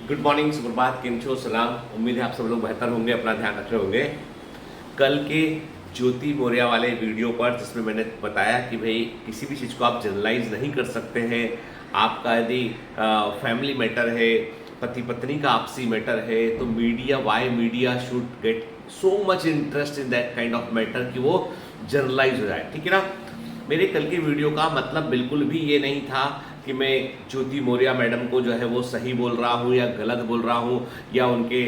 Good morning, सुप्रभात, किम छो, सलाम। उम्मीद है आप सब लोग बेहतर होंगे, अपना ध्यान रख रहे होंगे। कल के ज्योति मौर्य वाले वीडियो पर जिसमें मैंने बताया कि भाई किसी भी चीज़ को आप जनरलाइज नहीं कर सकते हैं। आपका यदि फैमिली मैटर है, पति पत्नी का आपसी मैटर है, तो media, why media should get so much interest in that kind of matter कि वो जनरलाइज हो जाए। ठीक है ना। मेरे कल के वीडियो का मतलब बिल्कुल भी ये नहीं था कि मैं ज्योति मौर्य मैडम को जो है वो सही बोल रहा हूँ या गलत बोल रहा हूँ, या उनके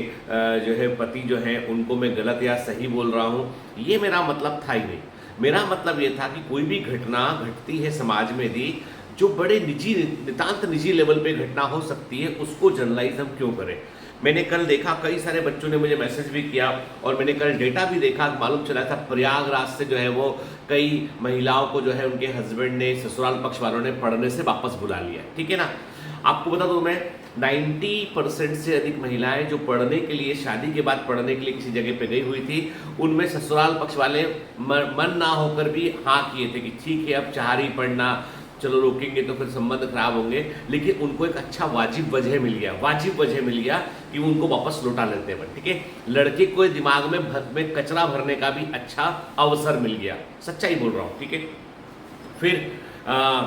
जो है पति जो है उनको मैं गलत या सही बोल रहा हूँ। ये मेरा मतलब था ही नहीं। मेरा मतलब ये था कि कोई भी घटना घटती है समाज में यदि जो बड़े निजी, नितांत निजी लेवल पे घटना हो सकती है, उसको जनरलाइज हम क्यों करें। मैंने कल देखा, कई सारे बच्चों ने मुझे मैसेज भी किया और मैंने कल डेटा भी देखा, मालूम चला था प्रयागराज से जो है वो कई महिलाओं को जो है उनके हस्बैंड ने, ससुराल पक्ष वालों ने पढ़ने से वापस बुला लिया। ठीक है ना। आपको बता दूं मैं, 90% से अधिक महिलाएं जो पढ़ने के लिए, शादी के बाद पढ़ने के लिए किसी जगह पे गई हुई थी, उनमें ससुराल पक्ष वाले मन ना होकर भी हाँ किए थे कि ठीक है अब चाह रही पढ़ना, चलो रोकेंगे तो फिर संबंध खराब होंगे। लेकिन उनको एक अच्छा वाजिब वजह मिल गया, वाजिब वजह मिल गया कि उनको वापस लौटा लेते हैं। ठीक है, लड़के को दिमाग में कचरा भरने का भी अच्छा अवसर मिल गया। सच्चाई बोल रहा हूँ। ठीक है। फिर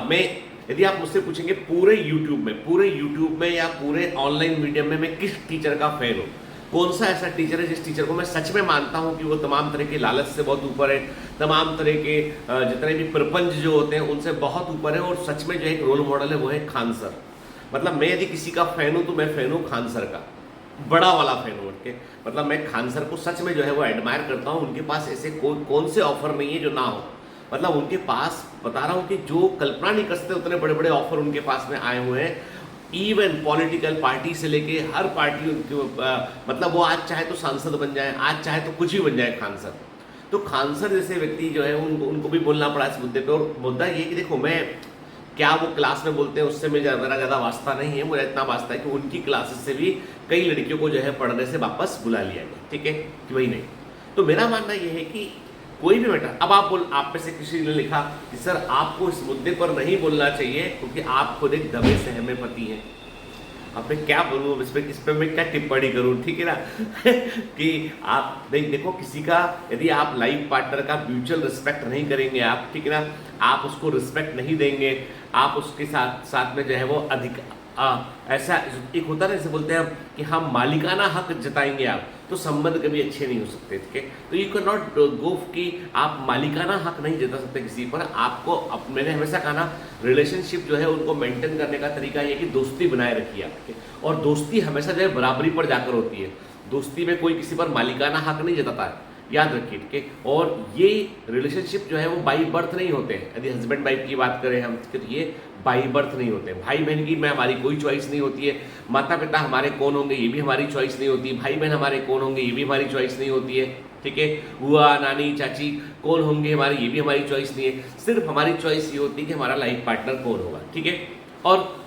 मैं, यदि आप मुझसे पूछेंगे पूरे यूट्यूब में या पूरे ऑनलाइन मीडियम में मैं किस टीचर का फैन हूँ, कौन सा ऐसा टीचर है जिस टीचर को मैं सच में मानता हूं कि वो तमाम तरह के लालच से बहुत ऊपर है, तमाम तरह के जितने भी प्रपंच जो होते हैं उनसे बहुत ऊपर है, और सच में जो एक रोल मॉडल है वो है खान सर। मतलब मैं यदि किसी का फैन हूं तो मैं फैन हूं खान सर का, बड़ा वाला फैन हूं उनके। मतलब मैं खान सर को सच में जो है वो एडमायर करता हूं। उनके पास ऐसे कौन से ऑफर नहीं है जो ना हो। मतलब उनके पास, बता रहा हूं कि जो कल्पना नहीं कर सकते उतने बड़े बड़े ऑफर उनके पास में आए हुए हैं। इवन पॉलिटिकल पार्टी से लेके हर पार्टी मतलब वो आज चाहे तो सांसद बन जाए, आज चाहे तो कुछ भी बन जाए खान सर। तो खान सर जैसे व्यक्ति जो है उनको भी बोलना पड़ा इस मुद्दे पे। और मुद्दा ये कि देखो, मैं क्या वो क्लास में बोलते हैं उससे मेरा ज़्यादा वास्ता नहीं है। मुझे इतना वास्ता है कि उनकी क्लासेस से भी कई लड़कियों को जो है पढ़ने से वापस बुला लिया गया। ठीक है, कि वही नहीं। तो मेरा मानना यह है कि कोई भी मैटर, अब आप में से किसी ने लिखा कि सर आपको इस मुद्दे पर नहीं बोलना चाहिए क्योंकि आप खुद एक दबे सहमे पति हैं। अब मैं क्या बोलूँ इस पर मैं क्या टिप्पणी करूँ। ठीक है ना। कि आप नहीं, देखो किसी का यदि आप लाइफ पार्टनर का म्यूचुअल रिस्पेक्ट नहीं करेंगे, आप, ठीक है ना, आप उसको रिस्पेक्ट नहीं देंगे, आप उसके साथ में जो है वो अधिक ऐसा एक होता है ना, जैसे बोलते हैं कि हम मालिकाना हक जताएंगे आप, तो संबंध कभी अच्छे नहीं हो सकते। ठीक है। तो यू कैन नॉट गो कि आप मालिकाना हक नहीं जता सकते किसी पर। आपको मैंने हमेशा कहा ना, रिलेशनशिप जो है उनको मेंटेन करने का तरीका ये कि दोस्ती बनाए रखिए आपके, और दोस्ती हमेशा जो है बराबरी पर जाकर होती है। दोस्ती में कोई किसी पर मालिकाना हक नहीं जताता है, याद रखिए। ठीक है। और ये रिलेशनशिप जो है वो बाई बर्थ नहीं होते हैं। यदि हस्बैंड वाइफ की बात करें हम, तो ये बाई बर्थ नहीं होते। भाई बहन की में हमारी कोई चॉइस नहीं होती है। माता पिता हमारे कौन होंगे ये भी हमारी चॉइस नहीं होती। भाई बहन हमारे कौन होंगे ये भी हमारी चॉइस नहीं होती है। ठीक है। बुआ, नानी, चाची कौन होंगे हमारे, ये भी हमारी चॉइस नहीं है। सिर्फ हमारी चॉइस ये होती है कि हमारा लाइफ पार्टनर कौन होगा। ठीक है। और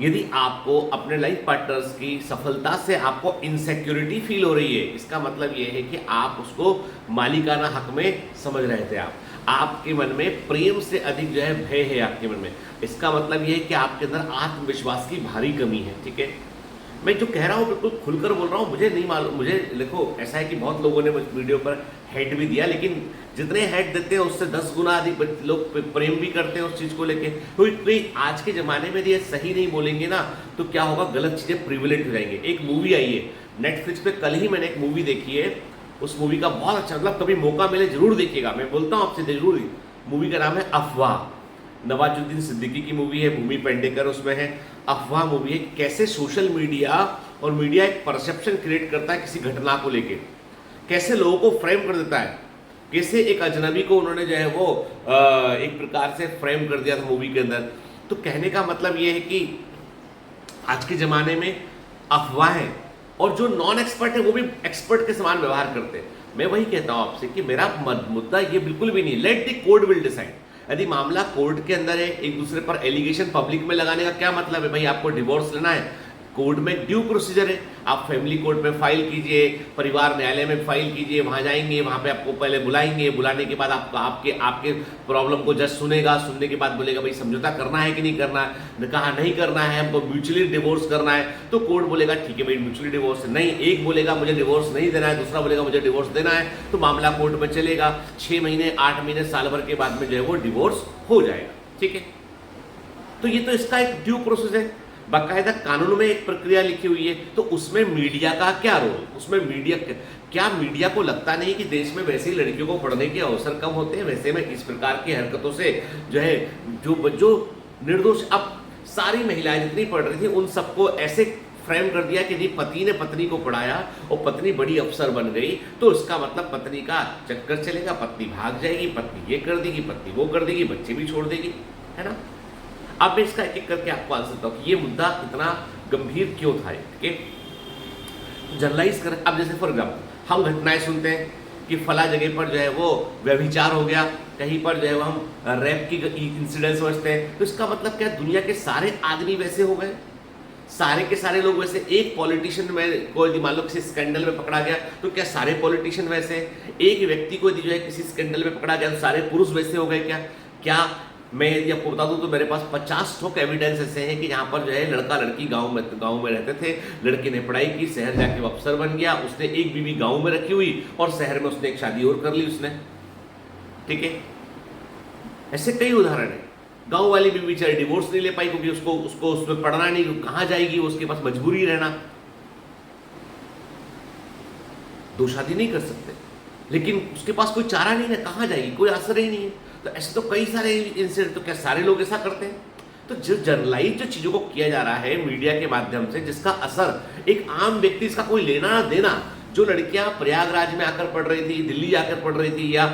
यदि आपको अपने लाइफ पार्टनर्स की सफलता से आपको इनसिक्योरिटी फील हो रही है, इसका मतलब यह है कि आप उसको मालिकाना हक में समझ रहे थे। आपके मन में प्रेम से अधिक जो है भय है आपके मन में। इसका मतलब यह है कि आपके अंदर आत्मविश्वास की भारी कमी है। ठीक है। मैं जो कह रहा हूँ बिल्कुल खुलकर बोल रहा हूँ। मुझे नहीं मालूम, मुझे देखो ऐसा है कि बहुत लोगों ने वीडियो पर हेट भी दिया, लेकिन जितने हेट देते हैं उससे 10 गुना अधिक लोग प्रेम भी करते हैं उस चीज़ को लेके। कोई आज के ज़माने में ये सही नहीं बोलेंगे ना, तो क्या होगा, गलत चीज़ें प्रिविलेज हो जाएंगे। एक मूवी आई है नेटफ्लिक्स पे, कल ही मैंने एक मूवी देखी है। उस मूवी का बहुत अच्छा, मतलब कभी मौका मिले जरूर देखिएगा। मैं बोलता हूँ आपसे जरूर। मूवी का नाम है अफवाह। नवाजुद्दीन सिद्दीकी की मूवी है, भूमि पेडनेकर उसमें है। अफवाह मूवी है। कैसे सोशल मीडिया और मीडिया एक परसेप्शन क्रिएट करता है किसी घटना को लेके, कैसे लोगों को फ्रेम कर देता है, कैसे एक अजनबी को उन्होंने जो है वो एक प्रकार से फ्रेम कर दिया था मूवी के अंदर। तो कहने का मतलब ये है कि आज के ज़माने में अफवाहें, और जो नॉन एक्सपर्ट है वो भी एक्सपर्ट के समान व्यवहार करते हैं। मैं वही कहता हूँ आपसे कि मेरा मुद्दा ये बिल्कुल भी नहीं, let the court will decide. यदि मामला कोर्ट के अंदर है, एक दूसरे पर एलिगेशन पब्लिक में लगाने का क्या मतलब है। भाई आपको डिवोर्स लेना है, कोर्ट में ड्यू प्रोसीजर है, आप फैमिली कोर्ट में फाइल कीजिए, परिवार न्यायालय में फाइल कीजिए, वहां जाएंगे, वहां पे आपको पहले बुलाएंगे, बुलाने के बाद आपका आपके आपके प्रॉब्लम को जज सुनेगा, सुनने के बाद बोलेगा भाई समझौता करना है कि नहीं करना है, कहा नहीं करना है, हमको म्यूचुअली डिवोर्स करना है, तो कोर्ट बोलेगा ठीक है भाई म्यूचुअली डिवोर्स नहीं, एक बोलेगा मुझे डिवोर्स नहीं देना है, दूसरा बोलेगा मुझे डिवोर्स देना है, तो मामला कोर्ट में चलेगा, 6 महीने 8 महीने साल भर के बाद में जो है वो डिवोर्स हो जाएगा। ठीक है, तो ये तो इसका एक ड्यू प्रोसेस है, बाकायदा कानून में एक प्रक्रिया लिखी हुई है। तो उसमें मीडिया का क्या रोल, उसमें मीडिया क्या मीडिया को लगता नहीं कि देश में वैसे ही लड़कियों को पढ़ने के अवसर कम होते हैं, वैसे में इस प्रकार की हरकतों से जो है जो निर्दोष, अब सारी महिलाएं जितनी पढ़ रही थी उन सबको ऐसे फ्रेम कर दिया कि जी पति ने पत्नी को पढ़ाया और पत्नी बड़ी अफसर बन गई, तो इसका मतलब पत्नी का चक्कर चलेगा, पत्नी भाग जाएगी, पत्नी ये कर देगी, पत्नी वो कर देगी, बच्चे भी छोड़ देगी, है ना। अब मैं इसका एक एक करके आपको आंसर देता हूँ कि ये मुद्दा इतना गंभीर क्यों था। ठीक है, जनरलाइज कर, अब जैसे फॉर एग्जाम्पल हम घटनाएं सुनते हैं कि फला जगह पर जो है वो व्यभिचार हो गया, कहीं पर जो है वो हम रेप की इंसिडेंट समझते हैं, तो इसका मतलब क्या दुनिया के सारे आदमी वैसे हो गए, सारे के सारे लोग वैसे। एक पॉलिटिशियन में कोई मान लो किसी स्कैंडल में पकड़ा गया तो क्या सारे पॉलिटिशियन वैसे, एक व्यक्ति को जो है किसी स्कैंडल में पकड़ा गया तो सारे पुरुष वैसे हो गए क्या मैं यदि आपको बता दूं तो मेरे पास 50 ठोक एविडेंस ऐसे हैं कि यहाँ पर जो है लड़का लड़की गांव में रहते थे, लड़के ने पढ़ाई की, शहर जाके वो अफसर बन गया, उसने एक बीवी गांव में रखी हुई और शहर में उसने एक शादी और कर ली उसने। ठीक है, ऐसे कई उदाहरण है। गांव वाली बीवी बेचारी डिवोर्स नहीं ले पाई क्योंकि उसको उसमें पढ़ना नहीं, कहाँ जाएगी, उसके पास मजबूरी रहना, दो शादी नहीं कर सकते, लेकिन उसके पास कोई चारा नहीं है, कहाँ जाएगी, कोई आसर ही नहीं है। तो ऐसे तो कई सारे इंसिडेंट, तो क्या सारे लोग ऐसा करते हैं? तो जो जर्नलाइज जो चीजों को किया जा रहा है मीडिया के माध्यम से, जिसका असर एक आम व्यक्ति, इसका कोई लेना ना देना, जो लड़कियां प्रयागराज में आकर पढ़ रही थी, दिल्ली जाकर पढ़ रही थी या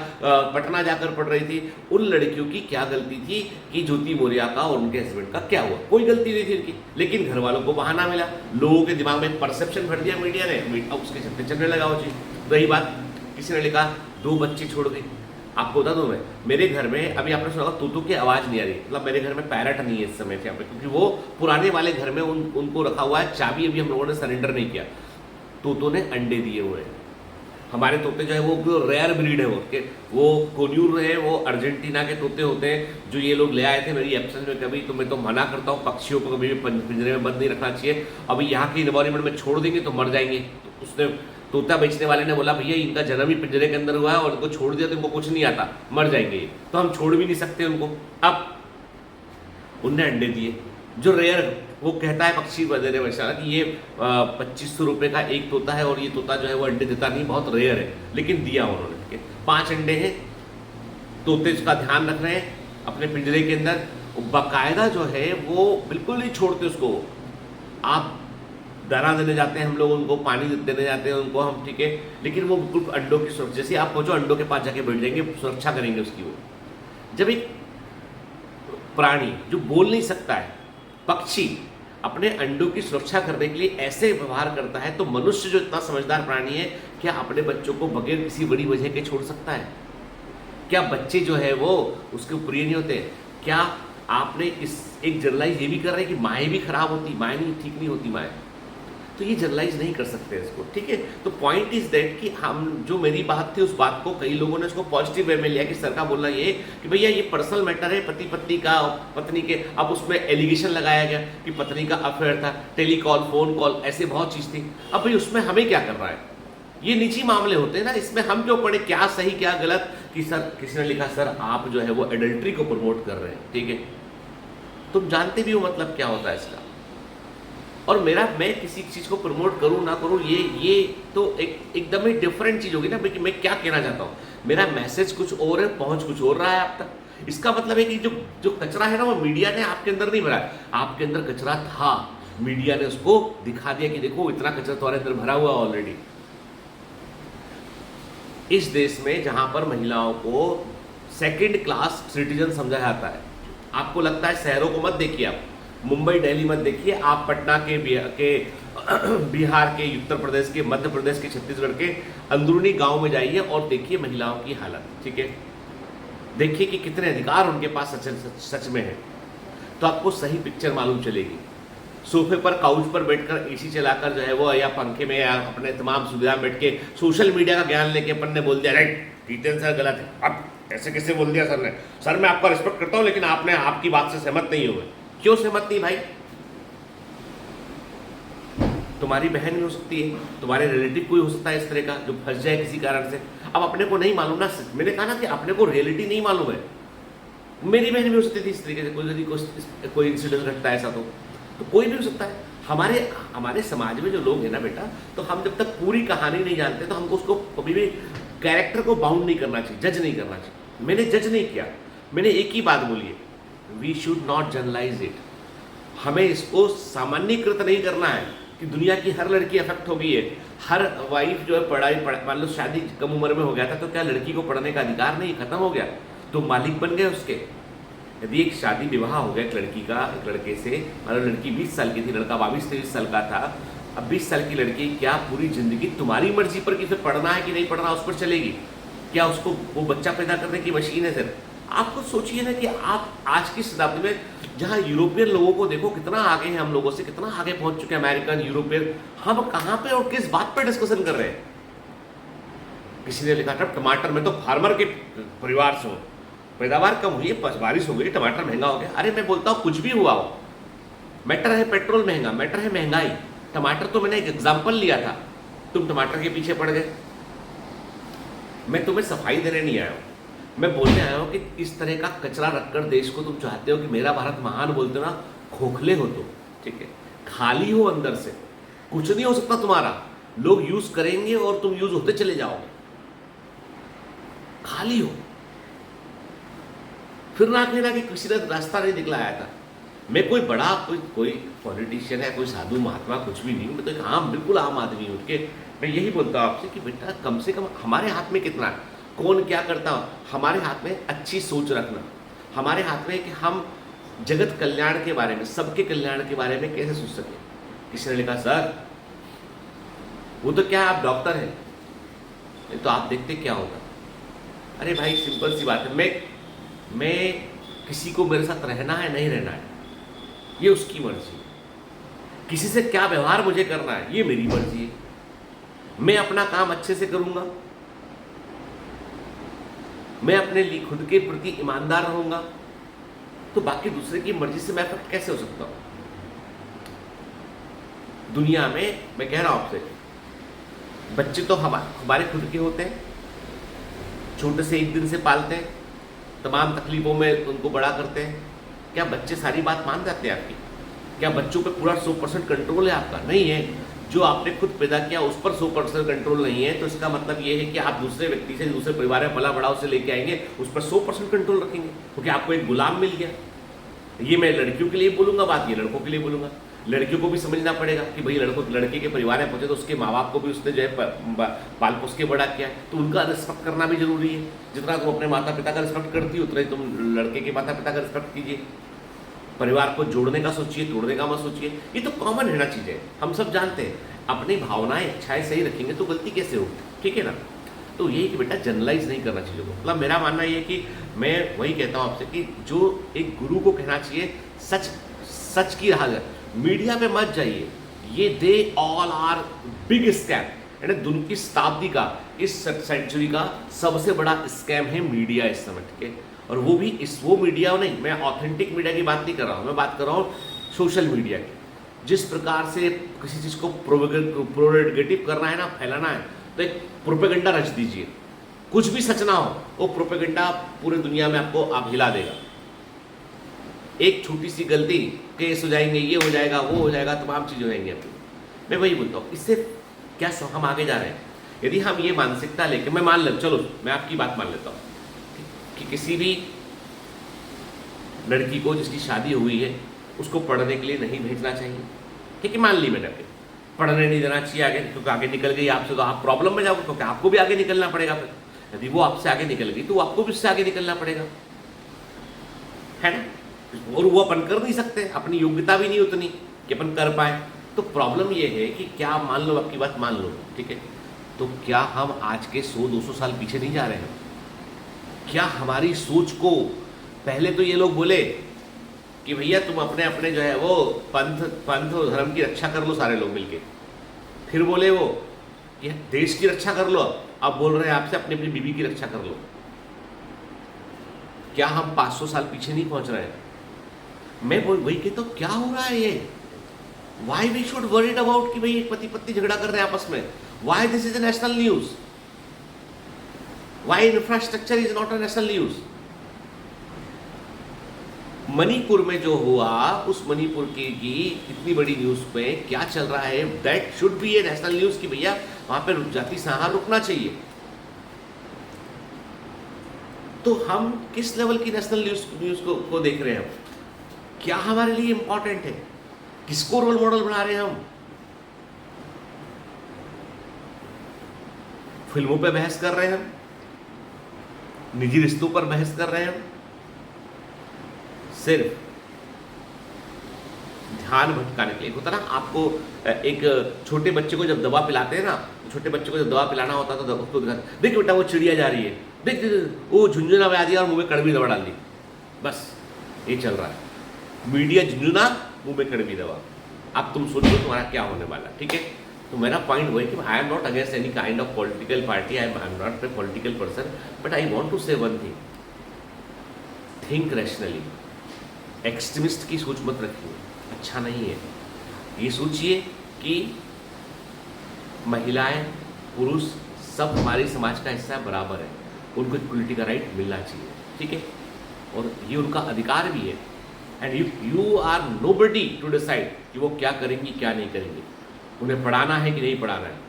पटना जाकर पढ़ रही थी, उन लड़कियों की क्या गलती थी कि ज्योति मौर्य का और उनके हस्बैंड का क्या हुआ? कोई गलती नहीं थी उनकी, लेकिन घर वालों को बहाना मिला, लोगों के दिमाग में परसेप्शन भर दिया मीडिया ने, अब उसके चलते चलने लगा वो चीज। रही बात, किसी ने लिखा 2 बच्चे छोड़ गई, आपको बता दूं मैं, मेरे घर में अभी आपने सुना होगा तूतू की आवाज नहीं आ रही, मतलब मेरे घर में पैरट नहीं है इस समय यहाँ पे, क्योंकि वो पुराने वाले घर में उनको रखा हुआ है, चाबी अभी हम लोगों ने सरेंडर नहीं किया। तोतों ने अंडे दिए हुए हैं, हमारे तोते जो है वो रेयर ब्रीड है, वो कोन्यूर है, वो अर्जेंटीना के तोते होते हैं जो ये लोग ले आए थे मेरी एब्सेंस में। कभी तो मैं तो मना करता हूँ पक्षियों को कभी भी पिंजरे में बंद नहीं रखना चाहिए, अभी यहाँ के इन्वायरमेंट में छोड़ देंगे तो मर जाएंगे। तो उसने तोता बेचने वाले ने बोला भैया इनका जन्म ही पिंजरे के अंदर हुआ है और इनको छोड़ दिया तो इनको कुछ नहीं आता, मर जाएंगे, तो हम छोड़ भी नहीं सकते उनको। अब उनने अंडे दिए जो रेयर, वो कहता है पक्षी देने वाला कि ये 2500 रुपये का एक तोता है और ये तोता जो है वो अंडे देता नहीं, बहुत रेयर है, लेकिन दिया उन्होंने। 5 अंडे हैं, तोते उसका ध्यान रख रहे हैं अपने पिंजरे के अंदर, बाकायदा जो है वो बिल्कुल नहीं छोड़ते उसको। आप दाना देने जाते हैं हम लोग, उनको पानी देने जाते हैं उनको हम, ठीक है, लेकिन वो बिल्कुल अंडों की सुरक्षा, जैसे आप पहुंचो अंडों के पास जाके बैठ जाएंगे, सुरक्षा करेंगे उसकी। वो जब एक प्राणी जो बोल नहीं सकता है, पक्षी, अपने अंडों की सुरक्षा करने के लिए ऐसे व्यवहार करता है, तो मनुष्य जो इतना समझदार प्राणी है, क्या अपने बच्चों को बगैर किसी बड़ी वजह के छोड़ सकता है? क्या बच्चे जो है वो उसके प्रिय नहीं होते? क्या आपने इस एक जनरलाइज ये भी कर रहे हैं कि माएँ भी खराब होती, माएँ नहीं ठीक नहीं होती माएँ, तो ये जनरलाइज नहीं कर सकते इसको। ठीक है, तो पॉइंट इज दैट कि हम जो मेरी बात थी उस बात को कई लोगों ने उसको पॉजिटिव वे में लिया कि सर का बोलना ये कि भैया ये पर्सनल मैटर है, पति पत्नी का, पत्नी के, अब उसमें एलिगेशन लगाया गया कि पत्नी का अफेयर था, टेलीकॉल, फोन कॉल, ऐसे बहुत चीज़ थी। अब भाई उसमें हमें क्या कर रहा है? ये निजी मामले होते हैं ना, इसमें हम क्यों पढ़े क्या सही क्या गलत, कि सर किसी ने लिखा सर आप जो है वो एडल्ट्री को प्रमोट कर रहे हैं। ठीक है, तुम जानते भी हो मतलब क्या होता है इसका, और मैं किसी चीज़ को प्रमोट करूं ना करूं, ये तो एकदम ही डिफरेंट चीज़ होगी ना। कि मैं क्या कहना चाहता हूं, मेरा मैसेज कुछ और है, पहुंच कुछ और रहा है आप तक। इसका मतलब है कि जो कचरा है ना, वो मीडिया ने आपके अंदर नहीं भरा, आपके अंदर कचरा था, मीडिया ने उसको दिखा दिया कि देखो इतना कचरा तुम्हारे अंदर भरा हुआ ऑलरेडी। इस देश में जहां पर महिलाओं को सेकेंड क्लास सिटीजन समझा जाता है, आपको लगता है शहरों को मत देखिए, आप मुंबई दिल्ली मत देखिए, आप पटना के बिहार के, उत्तर प्रदेश के, मध्य प्रदेश के, छत्तीसगढ़ के अंदरूनी गांव में जाइए और देखिए महिलाओं की हालत। ठीक है, देखिए कि कितने अधिकार उनके पास सच में है, तो आपको सही पिक्चर मालूम चलेगी। सोफे पर काउच पर बैठकर एसी चलाकर जो है वो, या पंखे में, या अपने तमाम सुविधा में बैठ के सोशल मीडिया का ज्ञान लेके अपन ने बोल दिया राइट जितेंद्र सर गलत है। अब ऐसे कैसे बोल दिया सर ने? सर मैं आपका रिस्पेक्ट करता हूं लेकिन आपने आपकी बात से सहमत नहीं हुए। क्यों सहमत नहीं भाई? तुम्हारी बहन भी हो सकती है, तुम्हारे रिलेटिव कोई हो सकता है इस तरह का जो फंस जाए किसी कारण से। अब अपने को नहीं मालूम ना, मैंने कहा ना कि अपने को रियलिटी नहीं मालूम है। मेरी बहन भी हो सकती थी इस तरीके से, कोई इंसिडेंट घटता है ऐसा तो कोई भी हो सकता है। हमारे समाज में जो लोग हैं ना बेटा, तो हम जब तक पूरी कहानी नहीं जानते तो हमको उसको कभी भी कैरेक्टर को बाउंड नहीं करना चाहिए, जज नहीं करना चाहिए। मैंने जज नहीं किया, मैंने एक ही बात बोली है, we should not generalise it. हमें इसको सामान्यकृत नहीं करना है कि दुनिया की हर लड़की अफेक्ट हो गई है, हर वाइफ जो है मान लो शादी कम उम्र में हो गया था तो क्या लड़की को पढ़ने का अधिकार नहीं, खत्म हो गया? तो मालिक बन गए उसके। यदि एक शादी विवाह हो गया एक लड़की का एक लड़के से, मान लो लड़की 20 साल की थी, लड़का 22-23 साल का था, अब 20 साल की लड़की क्या पूरी जिंदगी तुम्हारी मर्जी पर कि पढ़ना है कि नहीं पढ़ना उस पर चलेगी? क्या उसको वो बच्चा पैदा करने की मशीन है सर? आप खुद सोचिए ना कि आप आज की शताब्दी में जहाँ यूरोपियन लोगों को देखो कितना आगे हैं हम लोगों से, कितना आगे पहुंच चुके हैं अमेरिकन, यूरोपियन, हम कहाँ पे और किस बात पे डिस्कशन कर रहे हैं? किसी ने लिखा था टमाटर में तो फार्मर के परिवार से हो, पैदावार कम हुई है, बारिश हो गई, टमाटर महंगा हो गया। अरे मैं बोलता हूँ कुछ भी हुआ हो, मैटर है पेट्रोल महंगा, मैटर है महंगाई। टमाटर तो मैंने एक एग्जाम्पल लिया था, तुम टमाटर के पीछे पड़ गए। मैं तुम्हें सफाई देने नहीं आया हूँ, मैं बोलने आया हूँ कि इस तरह का कचरा रखकर देश को तुम चाहते हो कि मेरा भारत महान बोलते हो ना, खोखले हो तुम, ठीक है? खाली हो अंदर से, कुछ नहीं हो सकता तुम्हारा। लोग यूज करेंगे और तुम यूज होते चले जाओगे, खाली हो। फिर ना कहना कि किसी ने रास्ता नहीं दिखलाया था। मैं कोई बड़ा कोई पॉलिटिशियन है, कोई साधु महात्मा कुछ भी नहीं हूँ, मैं तो एक आम बिल्कुल आम आदमी हूँ। के मैं यही बोलता हूँ आपसे कि बेटा कम से कम हमारे हाथ में कितना है, कौन क्या करता हो, हमारे हाथ में अच्छी सोच रखना, हमारे हाथ में कि हम जगत कल्याण के बारे में, सबके कल्याण के बारे में कैसे सोच सके। किसी ने लिखा सर वो तो क्या आप डॉक्टर हैं तो आप देखते क्या होगा। अरे भाई सिंपल सी बात है, मैं किसी को मेरे साथ रहना है नहीं रहना है ये उसकी मर्जी है, किसी से क्या व्यवहार मुझे करना है ये मेरी मर्जी है। मैं अपना काम अच्छे से करूंगा, मैं अपने लिए खुद के प्रति ईमानदार रहूंगा, तो बाकी दूसरे की मर्जी से मैं अफेक्ट कैसे हो सकता हूं? दुनिया में मैं कह रहा हूं आपसे, बच्चे तो हमारे खुद के होते हैं, छोटे से एक दिन से पालते हैं, तमाम तकलीफों में उनको बड़ा करते हैं। क्या बच्चे सारी बात मान जाते हैं आपकी? क्या बच्चों पे पूरा 100% कंट्रोल है आपका? नहीं है। जो आपने खुद पैदा किया उस पर 100% कंट्रोल नहीं है, तो इसका मतलब ये है कि आप दूसरे व्यक्ति से, दूसरे परिवार में पला बढ़ाव से लेके आएंगे, उस पर 100% कंट्रोल रखेंगे, क्योंकि आपको एक गुलाम मिल गया। ये मैं लड़कियों के लिए बोलूंगा बात, ये लड़कों के लिए बोलूंगा। लड़कियों को भी समझना पड़ेगा कि भाई लड़के के परिवार में पहुंचे तो उसके माँ बाप को भी उसने जो है पाल पोस के बड़ा किया, तो उनका रिस्पेक्ट करना भी जरूरी है। जितना तुम अपने माता पिता का रिस्पेक्ट करती हो उतना ही तुम लड़के के माता पिता का रिस्पेक्ट कीजिए। परिवार को जोड़ने का सोचिए, तोड़ने का मत सोचिए। ये तो कॉमन है ना चीज़ें, हम सब जानते हैं। अपनी भावनाएं इच्छाएं सही रखेंगे तो गलती कैसे होगी, ठीक है ना? तो यही कि बेटा जनरलाइज नहीं करना चाहिए। मतलब मेरा मानना ये है कि मैं वही कहता हूँ आपसे कि जो एक गुरु को कहना चाहिए सच की राह, मीडिया पे मत जाइए। ये they all are big scam, यानी दुनिया की शताब्दी का, इस सेंचुरी का सबसे बड़ा स्कैम है मीडिया इस समय, ठीक है? और वो भी वो मीडिया नहीं, मैं ऑथेंटिक मीडिया की बात नहीं कर रहा हूँ, मैं बात कर रहा हूँ सोशल मीडिया की। जिस प्रकार से किसी चीज़ को प्रोपेगेटिव करना है ना, फैलाना है, तो एक प्रोपेगेंडा रच दीजिए। कुछ भी सच ना हो, वो प्रोपेगेंडा पूरे दुनिया में आपको आप हिला देगा। एक छोटी सी गलती केस हो जाएंगे, ये हो जाएगा, वो हो जाएगा, तमाम चीज़ हो जाएंगे अपनी। मैं वही बोलता हूँ, इससे क्या हम आगे जा रहे हैं? यदि हम ये मानसिकता लेके, मैं मान ले, चलो मैं आपकी बात मान लेता हूँ कि किसी भी लड़की को जिसकी शादी हुई है उसको पढ़ने के लिए नहीं भेजना चाहिए, ठीक है? मान ली मैंने, पढ़ने नहीं देना चाहिए आगे, क्योंकि आगे निकल गई आपसे तो आप प्रॉब्लम में जाओगे, क्योंकि आपको भी आगे निकलना पड़ेगा। फिर यदि वो आपसे आगे निकल गई तो आपको भी उससे आगे निकलना पड़ेगा, है ना? और वो अपन कर नहीं सकते, अपनी योग्यता भी नहीं उतनी कि अपन कर पाए। तो प्रॉब्लम ये है कि क्या, मान लो आपकी बात मान लो, ठीक है, तो क्या हम आज के 100-200 साल पीछे नहीं जा रहे हैं? क्या हमारी सोच को, पहले तो ये लोग बोले कि भैया तुम अपने अपने जो है वो पंथ और धर्म की रक्षा कर लो सारे लोग मिलके। फिर बोले वो कि देश की रक्षा कर लो, अब बोल रहे हैं आपसे अपनी अपनी बीवी की रक्षा कर लो। क्या हम 500 साल पीछे नहीं पहुंच रहे हैं? मैं वही कहता हूं, क्या हो रहा है ये? Why we should worried about कि भाई एक पति पत्नी झगड़ा कर रहे हैं आपस में? Why this is a national news? Why infrastructure is not a national news? Manipur में जो हुआ, उस मणिपुर की इतनी बड़ी न्यूज पे क्या चल रहा है, that should be A national news कि भैया वहां पे जाति संहार रुकना चाहिए। तो हम किस लेवल की नेशनल न्यूज को देख रहे हैं? क्या हमारे लिए इंपॉर्टेंट है? किसको रोल मॉडल बना रहे हैं हम? फिल्मों पे बहस कर रहे हैं हम, निजी रिश्तों पर बहस कर रहे हैं हम, सिर्फ ध्यान भटकाने के लिए। होता ना, आपको एक छोटे बच्चे को जब दवा पिलाते हैं ना, छोटे बच्चे को जब दवा पिलाना होता है तो उसको दिखाते, देख बेटा वो चिड़िया जा रही है, देख वो झुंझुना बजा दिया और मुंह में कड़वी दवा डाल दी। बस ये चल रहा है, मीडिया झुंझुना, मुंह में कड़वी दवा। अब तुम सोचो तुम्हारा क्या होने वाला, ठीक है? तो मेरा पॉइंट वही कि I am not against any kind of political party, I am not a political person, but I want to say one thing, think rationally. Extremist की सोच मत रखिए, अच्छा नहीं है। ये सोचिए कि महिलाएं पुरुष सब हमारे समाज का हिस्सा बराबर है, उनको इक्वलिटी का राइट मिलना चाहिए, ठीक है? और ये उनका अधिकार भी है। And you are nobody to decide कि वो क्या करेंगी क्या नहीं करेंगी, उन्हें पढ़ाना है कि नहीं पढ़ाना है।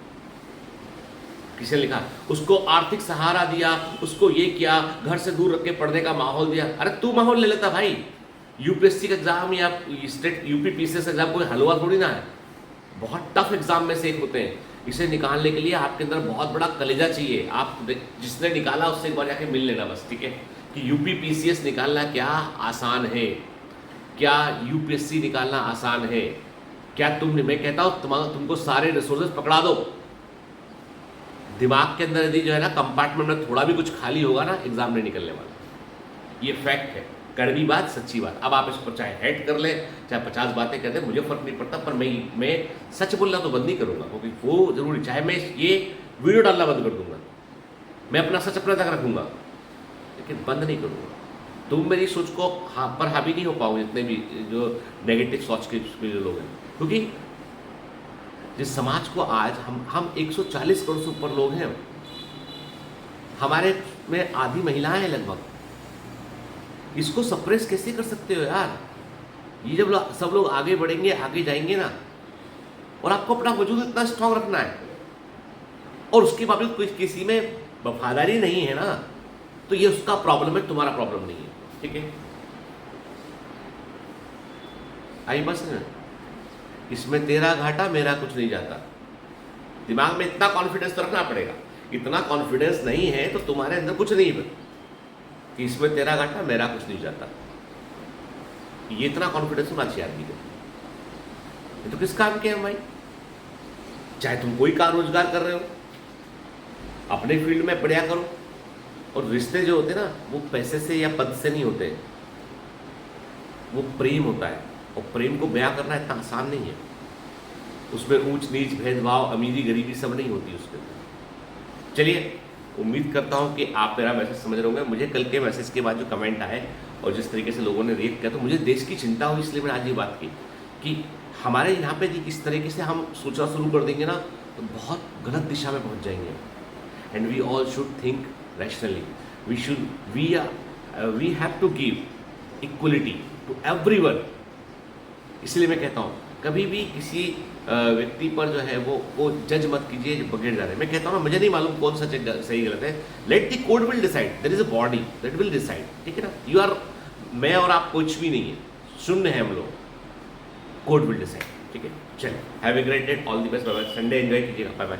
किसने लिखा? उसको आर्थिक सहारा दिया, उसको ये किया, घर से दूर रख के पढ़ने का माहौल दिया। अरे तू माहौल ले लेता भाई। यूपीएससी का एग्जाम या स्टेट यूपी पीसीएस एग्जाम कोई हलवा थोड़ी ना है, बहुत टफ एग्जाम में से एक होते हैं। इसे निकालने के लिए आपके अंदर बहुत बड़ा कलेजा चाहिए। आप जिसने निकाला उससे एक बार जाके मिल लेना बस, ठीक है? कि यूपी पीसीएस निकालना क्या आसान है? क्या यूपीएससी निकालना आसान है? क्या मैं कहता हूं तुमको सारे रिसोर्सेज पकड़ा दो, दिमाग के अंदर यदि जो है ना कंपार्टमेंट में थोड़ा भी कुछ खाली होगा ना, एग्जाम नहीं निकलने वाला। ये फैक्ट है, कड़वी बात, सच्ची बात। अब आप इस पर चाहे हेट कर ले, चाहे 50 बातें कर दे, मुझे फर्क नहीं पड़ता, पर मैं सच बोलना तो बंद नहीं करूंगा, क्योंकि वो जरूरी, चाहे मैं ये वीडियो डालना बंद कर दूंगा, मैं अपना सच अपने तक रखूंगा, लेकिन बंद नहीं करूंगा। तुम मेरी सोच को पर हावी नहीं हो पाओगे, जितने भी जो नेगेटिव सोच के जो लोग हैं, क्योंकि जिस समाज को आज हम 140 करोड़ से ऊपर लोग हैं, हमारे में आधी महिलाएं हैं लगभग। इसको सप्रेस कैसे कर सकते हो यार? ये जब सब लोग आगे बढ़ेंगे, आगे जाएंगे ना, और आपको अपना वजूद इतना स्ट्रांग रखना है, और उसके बावजूद कोई किसी में वफादारी नहीं है ना, तो ये उसका प्रॉब्लम है, तुम्हारा प्रॉब्लम नहीं है, ठीक है? आई बस ना, इसमें तेरा घाटा मेरा कुछ नहीं जाता। दिमाग में इतना कॉन्फिडेंस तो रखना पड़ेगा। इतना कॉन्फिडेंस नहीं है तो तुम्हारे अंदर कुछ नहीं है कि इसमें तेरा घाटा मेरा कुछ नहीं जाता। ये इतना कॉन्फिडेंस होना चाहिए आदमी को। ये तो किस काम के हैं भाई? चाहे तुम कोई काम रोजगार कर रहे हो, अपने फील्ड में बढ़िया करो। और रिश्ते जो होते हैं ना, वो पैसे से या पद से नहीं होते, वो प्रेम होता है, और प्रेम को बयां करना इतना आसान नहीं है। उसमें ऊंच नीच, भेदभाव, अमीरी गरीबी सब नहीं होती उसके अंदर। चलिए, उम्मीद करता हूं कि आप मेरा मैसेज समझ रहे होंगे। मुझे कल के मैसेज के बाद जो कमेंट आए और जिस तरीके से लोगों ने रिएक्ट किया, तो मुझे देश की चिंता हुई, इसलिए मैंने आज ये बात की कि हमारे यहाँ पे इस तरीके से हम सोचना शुरू कर देंगे ना, तो बहुत गलत दिशा में पहुँच जाएंगे। And we all should think rationally. We have to give equality to everyone. इसलिए मैं कहता हूँ, कभी भी किसी व्यक्ति पर जो है वो जज मत कीजिए जो बगैर जा रहे हैं। मैं कहता हूँ ना, मुझे नहीं मालूम कौन सा सही गलत है। Let the code will decide, there is a body that will decide, ठीक है ना? यू आर, मैं और आप कुछ भी नहीं है, शून्य है हम लोग। कोड विल डिसाइड, ठीक है? चलिए, have a great day, all the best, bye bye. Sunday enjoy कीजिएगा, बाय बाय।